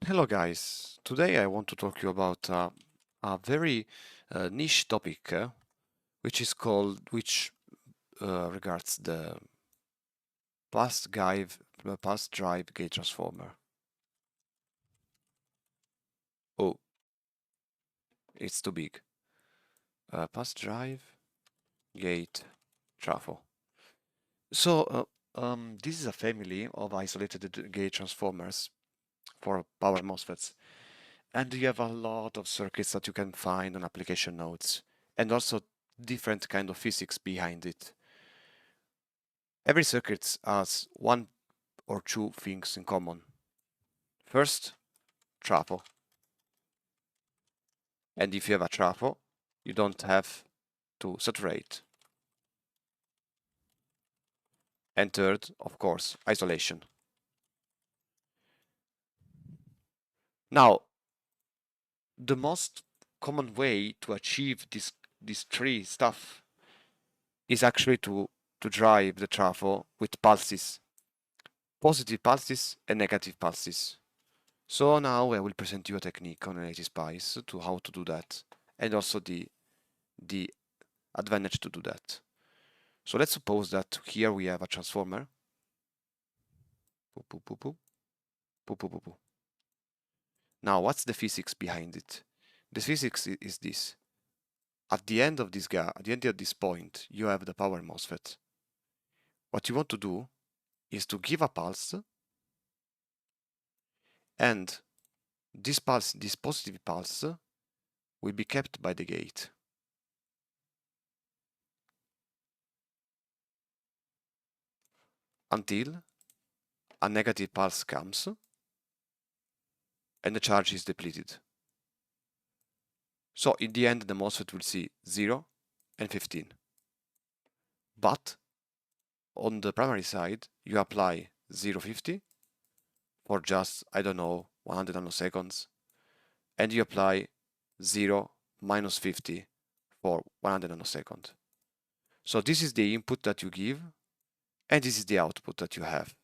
Hello guys, today I want to talk to you about a very niche topic which regards the pulse drive gate transformer. Oh, it's too big. Pulse drive gate trafo. So this is a family of isolated gate transformers for power MOSFETs. And you have a lot of circuits that you can find on application notes, and also different kind of physics behind it. Every circuit has one or two things in common. First, trafo. And if you have a trafo, you don't have to saturate. And third, of course, isolation. Now, the most common way to achieve these three stuff is actually to drive the trafo with pulses, positive pulses and negative pulses. So now I will present you a technique on LTSPICE to how to do that, and also the advantage to do that. So let's suppose that here we have a transformer. Now, what's the physics behind it? The physics is this. At the end of this at the end of this point, you have the power MOSFET. What you want to do is to give a pulse, and this pulse, this positive pulse, will be kept by the gate. Until a negative pulse comes and the charge is depleted. So in the end, the MOSFET will see 0 and 15. But on the primary side, you apply 0.50 for just, I don't know, 100 nanoseconds, and you apply 0 minus 50 for 100 nanoseconds. So this is the input that you give, and this is the output that you have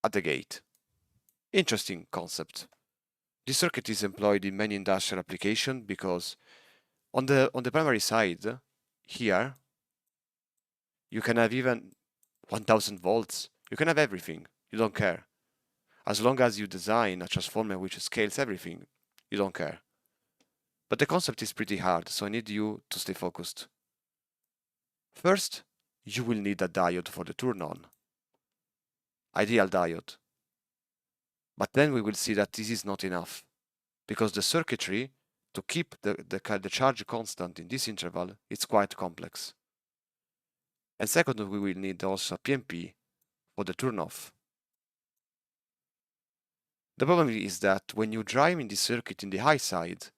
at the gate. Interesting concept. This circuit is employed in many industrial applications because on the primary side, here, you can have even 1000 volts. You can have everything. You don't care. As long as you design a transformer which scales everything, you don't care. But the concept is pretty hard, so I need you to stay focused. First, you will need a diode for the turn on. Ideal diode. But then we will see that this is not enough, because the circuitry to keep the charge constant in this interval is quite complex. And second, we will need also a PNP for the turn off. The problem is that when you drive in this circuit in the high side,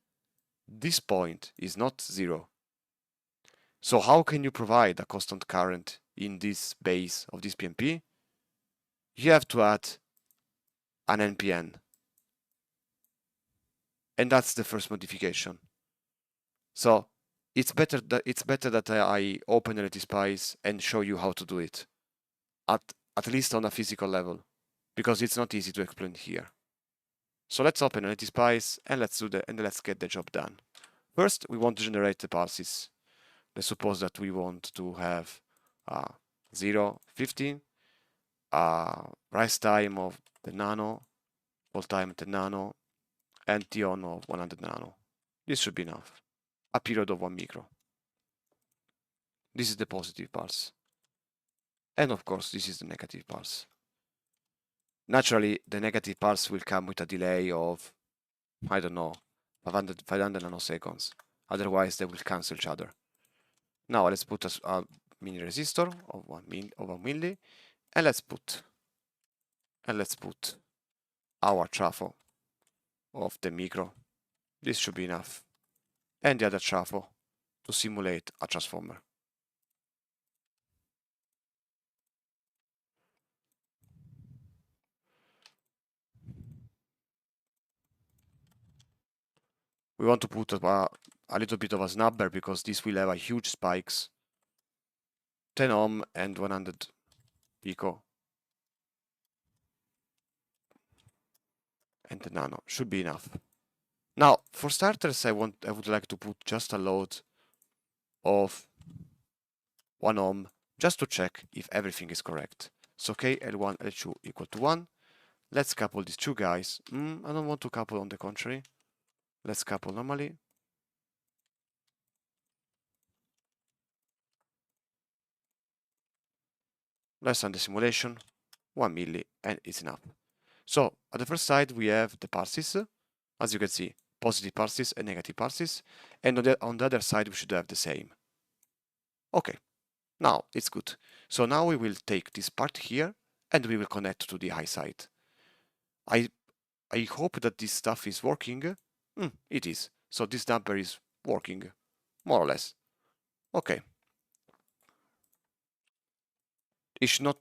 this point is not 0. So how can you provide a constant current in this base of this PNP? You have to add an NPN. And that's the first modification. So it's better that I open LTSPICE and show you how to do it, at least on a physical level, because it's not easy to explain here. So let's open LTSPICE and let's get the job done. First, we want to generate the pulses. Let's suppose that we want to have 0, 15, rise time of 10 nano, fall time 10 nano, and T on of 100 nano. This should be enough. A period of 1 micro. This is the positive pulse. And of course, this is the negative pulse. Naturally, the negative pulse will come with a delay of, I don't know, 500 nanoseconds. Otherwise, they will cancel each other. Now let's put a mini resistor of 1 milli, and let's put our trafo of the micro. This should be enough. And the other trafo to simulate a transformer. We want to put a little bit of a snubber because this will have a huge spikes. 10 ohm and 100 pico. and the nano should be enough. Now, for starters, I would like to put just a load of 1 ohm just to check if everything is correct. So K L1 L2 equal to 1. Let's couple these two guys. I don't want to couple on the contrary. Let's couple normally. Let's run the simulation. 1 milli and it's enough. So at the first side we have the pulses. As you can see, positive pulses and negative pulses. And on the other side we should have the same. Okay, now it's good. So now we will take this part here and we will connect to the high side. I hope that this stuff is working. It is. So this number is working, more or less. Okay. It should not...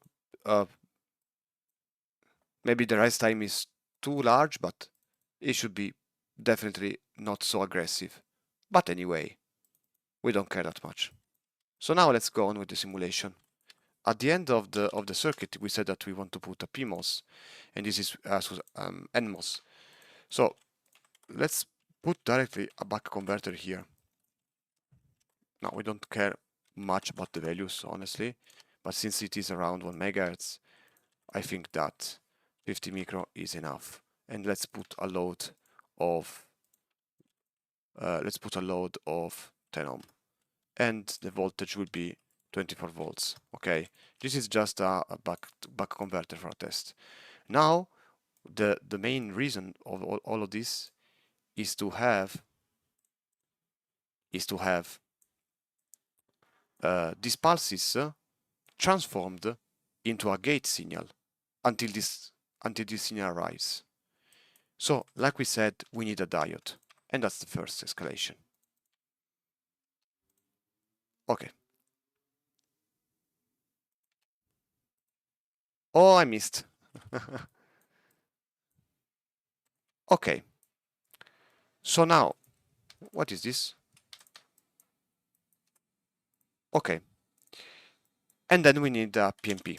maybe the rise time is too large, but it should be definitely not so aggressive. But anyway, we don't care that much. So now let's go on with the simulation. At the end of the circuit, we said that we want to put a PMOS, and this is NMOS. So let's put directly a buck converter here. Now we don't care much about the values, honestly, but since it is around 1 megahertz, I think that 50 micro is enough. And let's put a load of 10 ohm, and the voltage will be 24 volts. Okay, this is just a buck converter for a test. Now the main reason of all of this is to have these pulses transformed into a gate signal until this signal arrives. So, like we said, we need a diode, and that's the first escalation. Okay. Oh, I missed. Okay. So now, what is this? Okay. And then we need a PMP.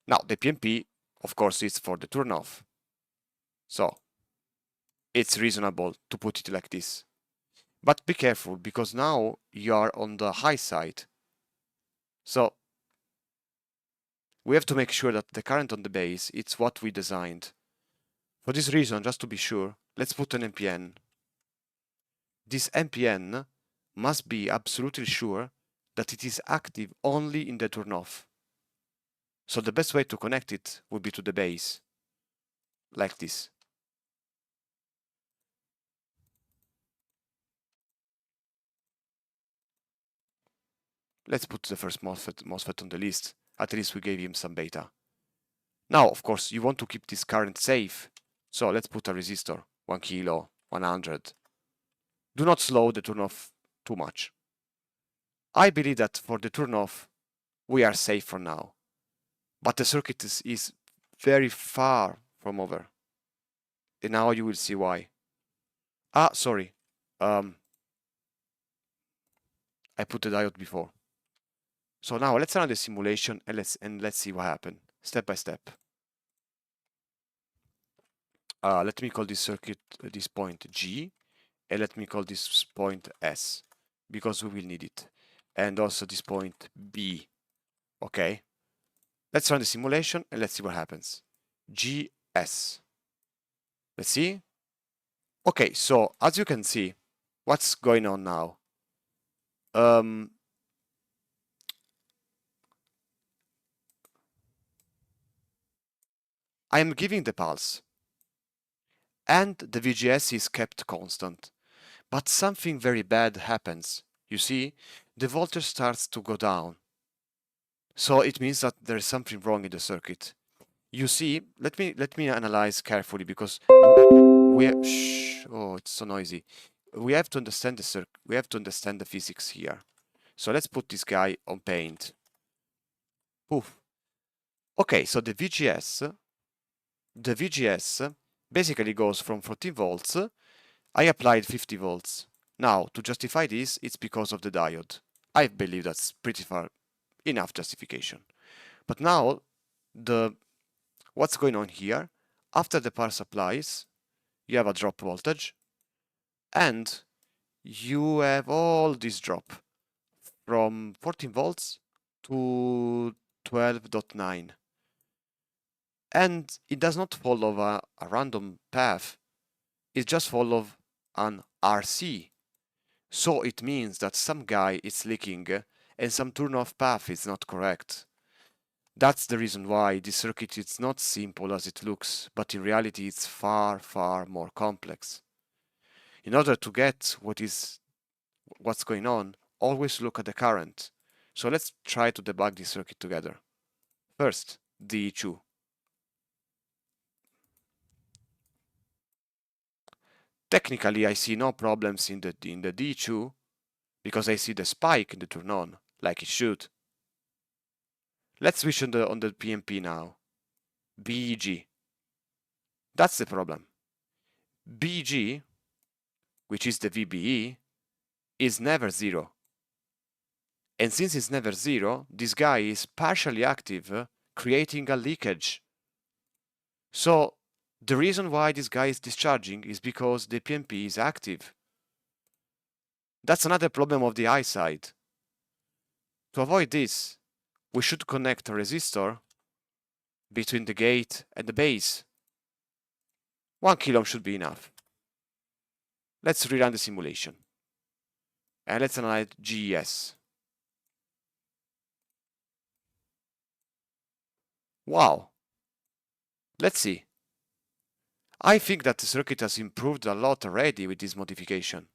Now, the PMP, of course, is for the turn off. So, it's reasonable to put it like this. But be careful, because now you are on the high side. So, we have to make sure that the current on the base, it's what we designed. For this reason, just to be sure, let's put an NPN. This NPN must be absolutely sure that it is active only in the turn off. So the best way to connect it would be to the base, like this. Let's put the first MOSFET on the list. At least we gave him some beta. Now, of course, you want to keep this current safe. So let's put a resistor, 1 kilo, 100. Do not slow the turn off too much. I believe that for the turn off, we are safe for now. But the circuit is very far from over. And now you will see why. Sorry. I put the diode before. So now let's run the simulation and let's see what happened, step by step. Let me call this circuit, this point G, and let me call this point S, because we will need it. And also this point B. Okay. Let's run the simulation and let's see what happens. GS. Let's see. Okay, so as you can see, what's going on now? I am giving the pulse, and the VGS is kept constant. But something very bad happens. You see, the voltage starts to go down. So it means that there is something wrong in the circuit. You see, let me analyze carefully, because oh, it's so noisy. We have to understand the physics here. So let's put this guy on paint. Poof. Okay, so the VGS basically goes from 14 volts. I applied 50 volts. Now, to justify this, it's because of the diode. I believe that's pretty far enough justification. But now, what's going on here? after the power supplies, you have a drop voltage, and you have all this drop from 14 volts to 12.9. And it does not follow a random path, it just follows an RC. So it means that some guy is leaking and some turn-off path is not correct. That's the reason why this circuit is not simple as it looks, but in reality it's far, far more complex. In order to get what's going on, always look at the current. So let's try to debug this circuit together. First, D2. Technically, I see no problems in the D2 because I see the spike in the turn on, like it should. Let's switch on the PMP now. BG. That's the problem. BG, which is the VBE, is never zero. And since it's never zero, this guy is partially active, creating a leakage. So the reason why this guy is discharging is because the PMP is active. That's another problem of the I side. To avoid this, we should connect a resistor between the gate and the base. 1 kilo should be enough. Let's rerun the simulation. And let's analyze GES. Wow. Let's see. I think that the circuit has improved a lot already with this modification.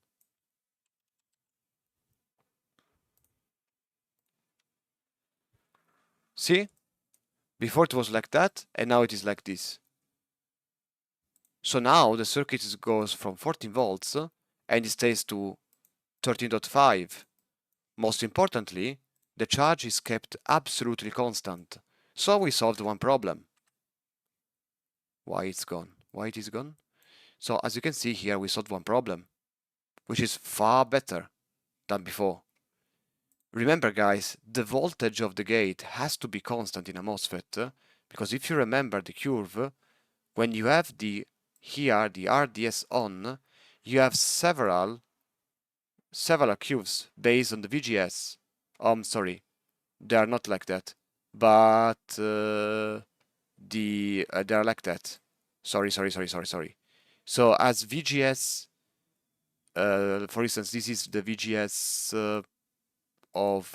See? Before it was like that, and now it is like this. So now the circuit goes from 14 volts and it stays to 13.5. Most importantly, the charge is kept absolutely constant. So we solved one problem. Why it's gone? Why it is gone? So as you can see here, we solved one problem, which is far better than before. Remember guys, the voltage of the gate has to be constant in a MOSFET, because if you remember the curve, when you have the RDS on, you have several curves based on the VGS. Sorry, they are not like that, but they are like that. Sorry. So as VGS, for instance, this is the VGS of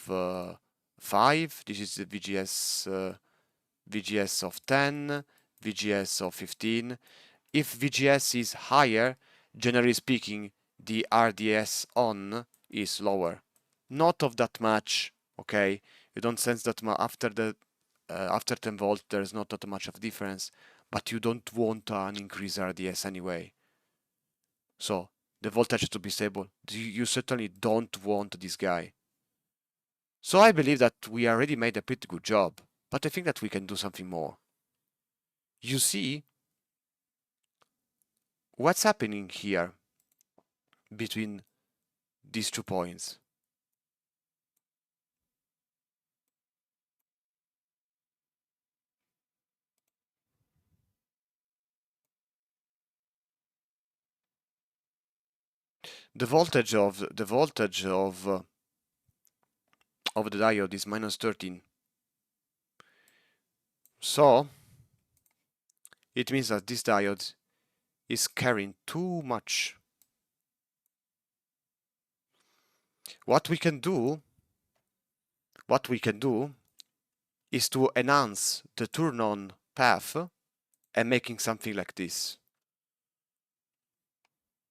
5, this is the VGS of 10, VGS of 15. If VGS is higher, generally speaking, the RDS on is lower. Not of that much, okay? You don't sense that after 10 volt there's not that much of difference, but you don't want an increased RDS anyway. So the voltage has to be stable. You certainly don't want this guy. So I believe that we already made a pretty good job, but I think that we can do something more. You see, what's happening here between these 2 points? The voltage of the diode is minus 13. So it means that this diode is carrying too much. What we can do is to enhance the turn-on path and making something like this.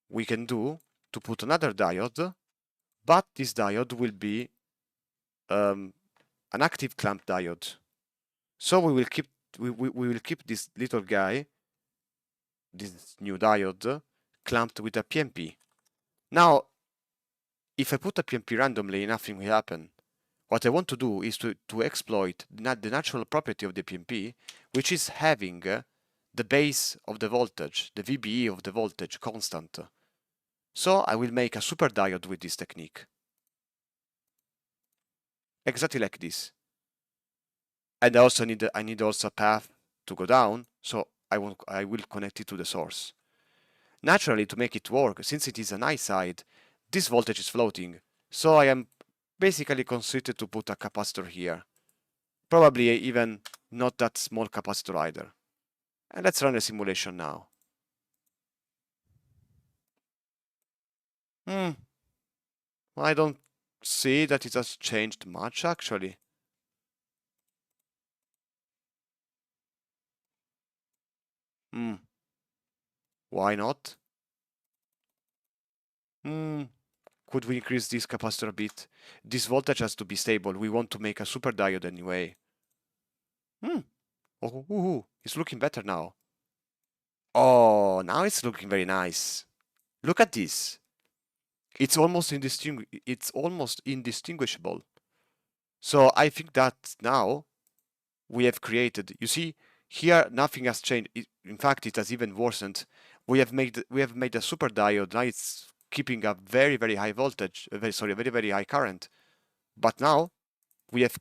We can do to put another diode, but this diode will be an active clamp diode. So we will keep this little guy, this new diode, clamped with a PMP. Now, if I put a PMP randomly, nothing will happen. What I want to do is to exploit the natural property of the PMP, which is having the base of the voltage, the VBE of the voltage, constant. So I will make a super diode with this technique. Exactly like this. And I need also a path to go down, so I will connect it to the source. Naturally, to make it work, since it is an high side, this voltage is floating, so I am basically constrained to put a capacitor here. Probably even not that small capacitor either. And let's run a simulation now. I don't see that it has changed much actually. Why not? Could we increase this capacitor a bit? This voltage has to be stable. We want to make a super diode anyway. Oh, it's looking better now. Oh, now it's looking very nice. Look at this. It's almost indistinguishable. So I think that now we have created, you see, here nothing has changed. In fact, it has even worsened. We have made a super diode. Now it's keeping a very, very high voltage, very, very high current. But now we have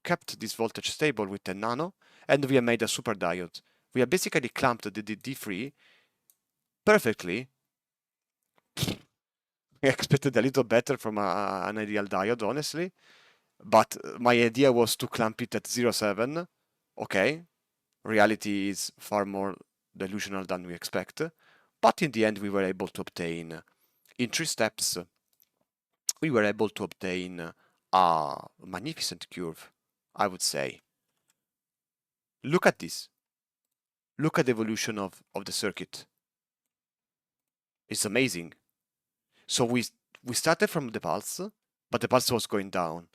kept this voltage stable with 10 nano, and we have made a super diode. We have basically clamped the D3 perfectly. I expected a little better from an ideal diode, honestly. But my idea was to clamp it at 0.7. Okay, reality is far more delusional than we expect. But in the end, we were able to obtain, in 3 steps, we were able to obtain a magnificent curve, I would say. Look at this. Look at the evolution of the circuit. It's amazing. So we started from the pulse, but the pulse was going down.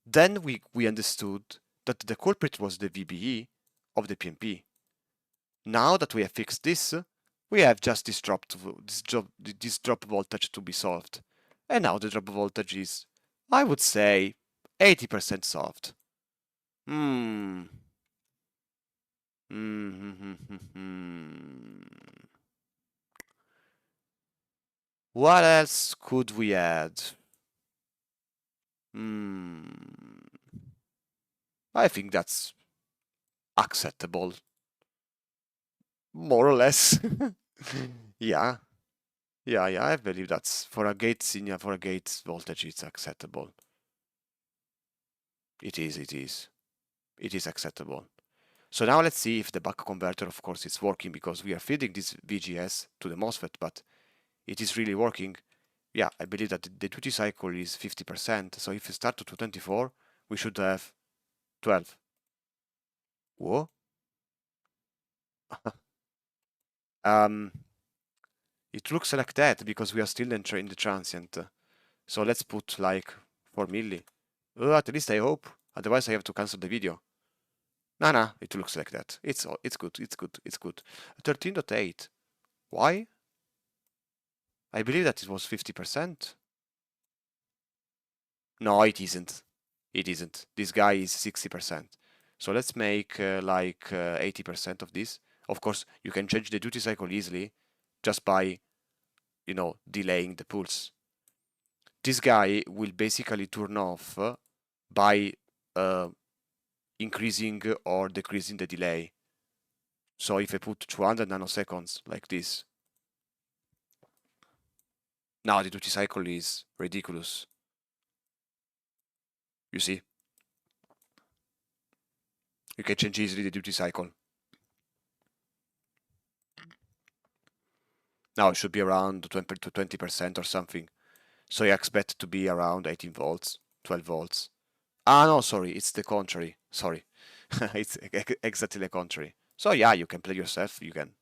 Then we understood that the culprit was the VBE of the PNP. Now that we have fixed this, we have just this drop voltage to be solved. And now the drop voltage is, I would say, 80% solved. What else could we add? I think that's acceptable. More or less. Yeah. I believe that's for a gate voltage, it's acceptable. It is acceptable. So now let's see if the buck converter, of course, is working, because we are feeding this VGS to the MOSFET, but it is really working. Yeah, I believe that the duty cycle is 50%, so if we start to 224, we should have 12. Whoa. It looks like that because we are still in the transient. So let's put like 4 milli. At least I hope. Otherwise I have to cancel the video. Nah, it looks like that. It's good. 13.8. Why? I believe that it was 50%. No, it isn't. It isn't. This guy is 60%. So let's make like 80% of this. Of course, you can change the duty cycle easily just by, delaying the pulse. This guy will basically turn off by increasing or decreasing the delay. So if I put 200 nanoseconds like this, now the duty cycle is ridiculous. You see? You can change easily the duty cycle. Now it should be around 20% or something. So I expect to be around 18 volts, 12 volts. Ah, no, sorry, it's the contrary. Sorry. It's exactly the contrary. So yeah, you can play yourself. You can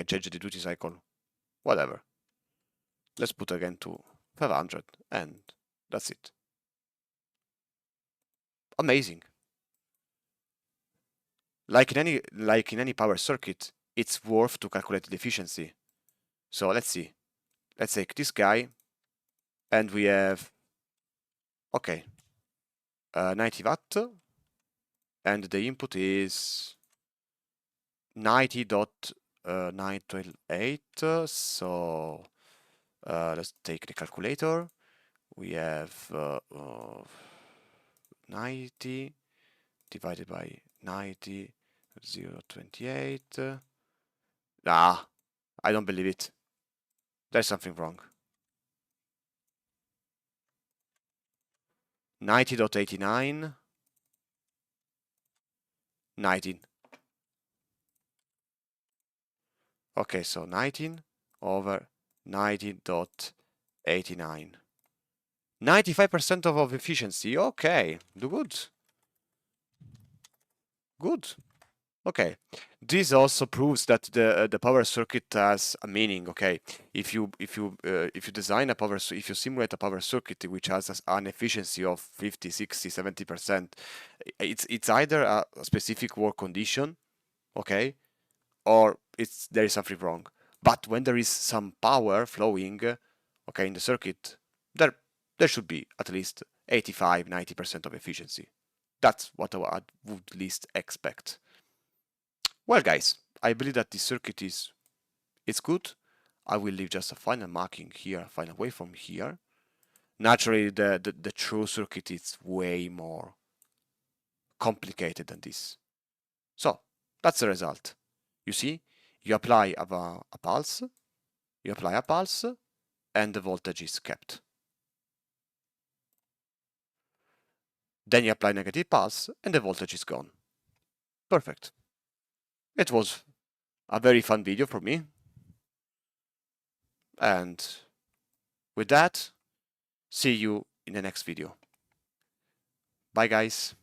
change the duty cycle. Whatever. Let's put again to 500 and that's it. Amazing. Like in any power circuit, it's worth to calculate the efficiency. So let's see. Let's take this guy and we have 90 watt and the input is 90.928. So let's take the calculator. We have 90 divided by 90 0.28. Ah, I don't believe it. There's something wrong. 90.89. 19. Okay, so 19 over 19.89. 95% of efficiency. Okay, do good. Good. Okay. This also proves that the power circuit has a meaning. Okay, if you design a if you simulate a power circuit which has an efficiency of 50, 60, 70%, it's either a specific work condition, okay, or there is something wrong. But when there is some power flowing, okay, in the circuit, there should be at least 85, 90% of efficiency. That's what I would least expect. Well, guys, I believe that this circuit is good. I will leave just a final marking here, a final waveform here. Naturally, the true circuit is way more complicated than this. So that's the result. You see, you apply a pulse, and the voltage is kept. Then you apply negative pulse, and the voltage is gone. Perfect. It was a very fun video for me. And with that, see you in the next video. Bye, guys.